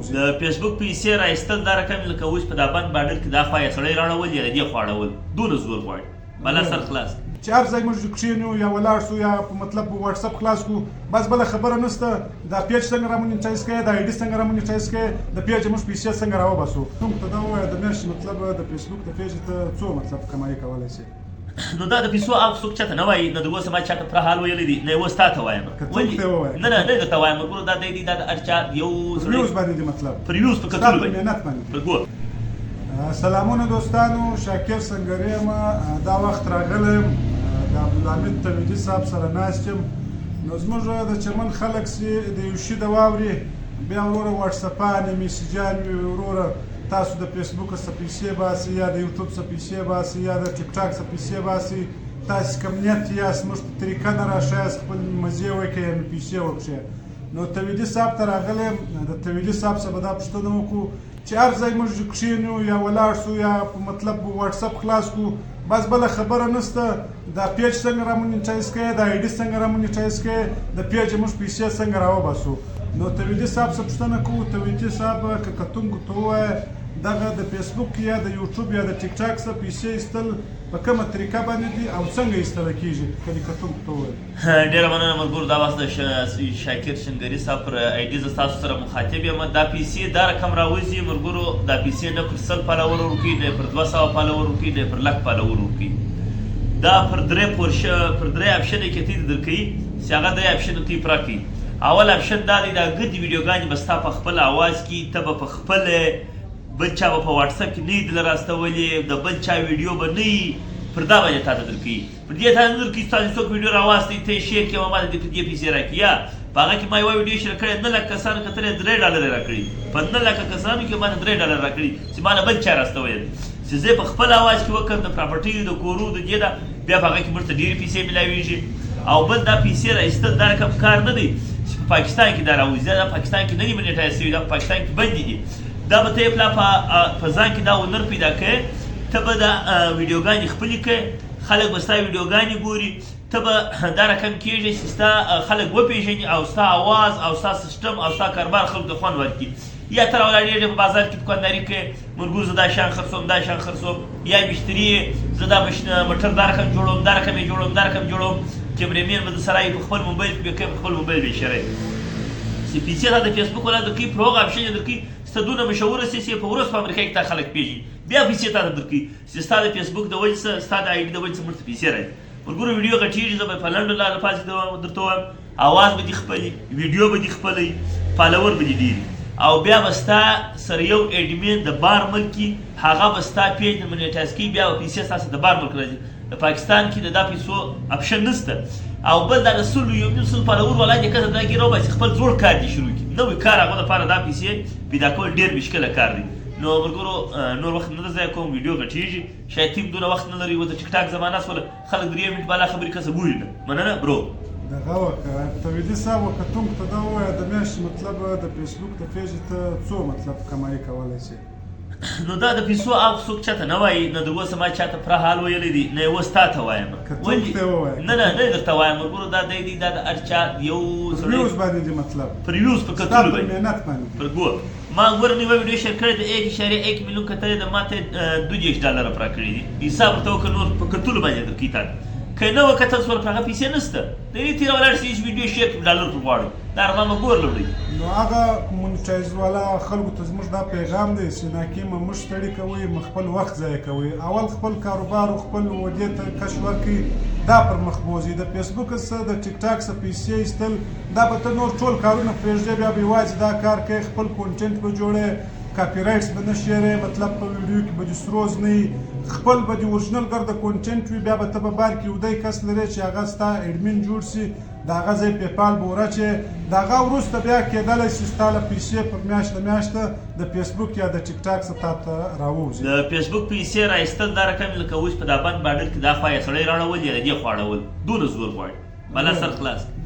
راوځي. د فیسبوک پیسې راایستل دا رقم لکه اوس په دا بند باډر کې دا خوا یې سړی راړول یا د دې خوا اړول دونه زور غواړي بلا سر خلاص چې هر ځای موږ کښېنو یا ولاړ شو یا په مطلب واتس اپ خلاص کړو بس بله خبره نشته دا پیج څنګه رامونیټایز کړئ دا آی ډي څنګه رامونیټایز کړئ د پیج موږ پیسې څنګه راوباسو. کوم ته دا ووایه د میاشتې مطلب د فیسبوک د پیج ته څو مطلب کمایي کولی شي. نو دا د پیسو هغه څوک چاته نه وایي نه د اوسه ما چاته پوره حال ویلی دي نه یې اوس تا ته وایم نه نه نه درته وایم ورګورو دا دی دا د هر چا یو ریوز باندې دي مطلب پر ریوز په کتلو باندې محنت باندې. سلامونه دوستانو شاکر سنګري یم دا وخت راغلی د عبدالحمید تویدي صاحب سره ناست یم. نو زموږ د چمن خلک چې د یو شي د واوري بیا وروره واټساپانې میسیجان وي وروره تاسو د فیسبوک څخه پیسې باسئ یا د یوټیوب څخه پیسې باسئ یا د ټیک ټاک څخه پیسې باسئ تاسو کوم نیت یاست موږ په طریقه نه راشئ خپل مزې وکړئ یا پیسې وکړئ. نو تویدي صاحب ته راغلی یم د تویدي صاحب څخه به دا پوښتنه وکړو چې هر ځای موږ کښېنو یا ولاړ شو یا په مطلب واتس اپ خلاص کړو بس بله خبره نشته دا پیج څنګه رامونیټایز کړئ دا آی ډي څنګه رامونیټایز کړئ د پیج موږ پیسې څنګه راوباسو. نو تویدي صاحب څه پوښتنه کوو تویدي صاحب که کتونکو ته ووایه دغه د فیسبوک یا د یوټیوب یا د ټیک ټاک څخه پیسې ایستل په کومه طریقه باندې دي او څنګه ایستله کېږي که دې کتونکو ته ووایي. ډېره مننه ملګرو دا وخت د شاکر سنګري صاحب پر آی ډي زه ستاسو سره مخاطب یم. دا پیسې دا رقم راوځي ملګرو دا پیسې نه پر 100 فالوور ورکوي نه پر 200 فالوور ورکوي نه پر 100 فالوور ورکوي دا پر درې اپشنې کې تی درکوي چې هغه درې اپشنو تی پوره کوي. اول اپشن دا دی دا ګردې ویډیوګانې به ستا په خپل اواز کې ته به په خپل بل چا به په واټس اپ کې نه وي دله راستولې د بل چا ویډیو به نه وي پر دا باندې تا ته درکوي پر دې تا نه درکوي ستا چې څوک ویډیو راواستوي ته یې شیر کړې ما ته دې پیسې راکړي یا په هغه کې ما یوه ویډیو شیر کړې 9 لک کسانو کتلې $3 راکړي په 9 لکه کسانو کې ما ته $3 راکړي چې ما نه بل چا راستوی چې زه په خپل اواز کې وکړم د پراپرټي د کورو د دې ده بیا په هغه کې موږ ته ډېرې پیسې میلاویږي. او بل دا پیسې راایستل دا رقم کار نه دی چې په پاکستان کې دا راوځي دا پاکستان کې نه دي منیټایز شوي دا په پاکستان کې بندې دي دا به ته یې په ځان کې دا ونر پیدا کړې ته به دا ویډیوګانې خپلې کړې خلک به ستا ویډیوګانې ګوري ته به دا رقم کېږي چې ستا خلک وپېژني او ستا اواز او ستا سیسټم او ستا کاروبار خلکو ته خوند ورکړي. یا ته راولاړېږې په بازار کې دوکانداري کوې ملګرو زه دا شیان خرڅوم دا شیان خرڅوم یا مشتري یې زه دا موټر دا رقم جوړوم دا رقم یې جوړوم دا رقم جوړوم کیمرېمین به درسره یې په خپل موبایل کې به کوې په خپل موبایل به یې شری چې پیسې تا د فیسبوک والا درکوي پر هغه اپشن یې درکوي چې ته دونه مشهوره سې چې په وروسته په امریکا کې تا خلک پېژني بیا پیسې تا ته درکوي چې ستا د فیسبوک د وجې څخه ستا د آی ډي د وجې څخه موږ ته پیسې راځي. ملګرو ویډیو غټېږي زه به په لنډو لارو پاسې درته وایم اواز به دې خپلي ویډیو به دې خپلوي فالوور به دې ډېري او بیا به ستا سره یو ایډمین د بار ملک هغه به ستا پیج منیټایز کوي بیا به پیسې ستاسو د بار ملک راځي. د پاکستان کې د دا پیسو اپشن نشته او بل دا د 100 فالوور والا دې کسه دا کې راوباسي خپل زوړ کار دې شروع کړي نوی کار هغه دپاره دا پیسې پیدا کول ډېر مشکله کار دی. نو ملګرو نور وخت نه ضایع کوم ویډیو غټېږي شاید ټیم دونه وخت نه لري و د ټیک ټاک زمانه شوله خلک 3 منټ بالا خبرې کسه ګوري نه مننه برو. دغه وکړه تویدي صاحب کتونکو ته دا ووایه د میاشتې مطلب د فیسبوک د پیج ته څو مطلب کمایي کولی شي. نو دا د پیسو هغه څوک چاته نه وایي نه د اوسه ما چاته پوره حال ویلی دي نه یې اوس تا ته وایم نه نه نه درته وایم ملګرو دا دی دا د هر چا یو ریوز باندې دي مطلب پر ریوز په کتلو باندې محنت باندې پر ګور ما ګورم یوه ویډیو شیر کړې د 1.1 میلیون کتلې د ماته $2 پوره کړي دي حساب ورته وکړه نور په کتلو باندې درکوي تا ته که نه وکتل سول پر هغه پیسې نشته د دې تېره ولاړ شي چې ویډیو شیر کړي $1 پر غواړي دا هغه به ګور لوړوي. نو هغه مونیټایز والا خلکو ته زموږ دا پیغام دی چې ناکیمه مه ستړي کوئ خپل وخت ضایع کوئ اول خپل کاروبار او خپل ودې ته کش ورکړئ دا پر مخ بوځي. د فیسبوک څخه د ټیک ټاک څخه پیسې ایستل دا به ته نور ټول کارونه پرېږدې بیا به یوازې دا کار کوې خپل کونټنټ به جوړې کاپی رایټس به نه شیرې مطلب په ویډیو کې به دې سروز نه وي خپل به دې اورجینل ګرده کونټنټ وي بیا به ته په بار کې یو دی کس لرې چې هغه ستا ایډمین جوړ سي د هغه ځای پیپال به وراچې د هغه وروسته بیا کېدلی شي ستا له پیسې په میاشته میاشته د فیسبوک یا د ټیک ټاک څخه تا ته راووځي. د فیسبوک پیسې راایستل دا رقم لکه اوس په دا بند باډر کې دا خوا یې سړی راړول یا د دې خوا اړول دونه زور غواړي بلا سر خلاص.